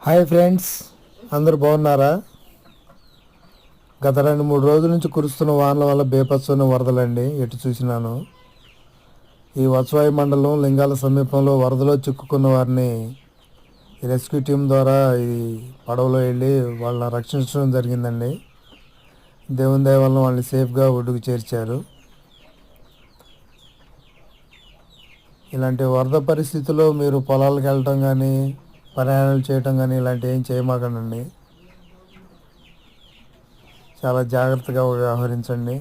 Hi friends, అందరు బాగున్నారా? గత 2-3 రోజుల నుంచి కురుస్తున్న వానల వల్ల బేపత్సన వరదలండి ఎటు చూసినాను. ఈ వత్సవాయి మండలం లింగాల సమీపంలో వరదలో చిక్కుకున్న వారిని రెస్క్యూ టీం ద్వారా ఈ పడవలో వెళ్ళి వాళ్ళని రక్షించడం జరిగిందండి. దేవుని దయ వల్ల వాళ్ళని సేఫ్గా ఒడ్డుకు చేర్చారు. ఇలాంటి వరద పరిస్థితుల్లో మీరు పొలాలకు వెళ్ళటం కానీ ప్రయాణాలు చేయటం కానీ ఇలాంటివి ఏం చేయమాకండి. చాలా జాగ్రత్తగా వ్యవహరించండి.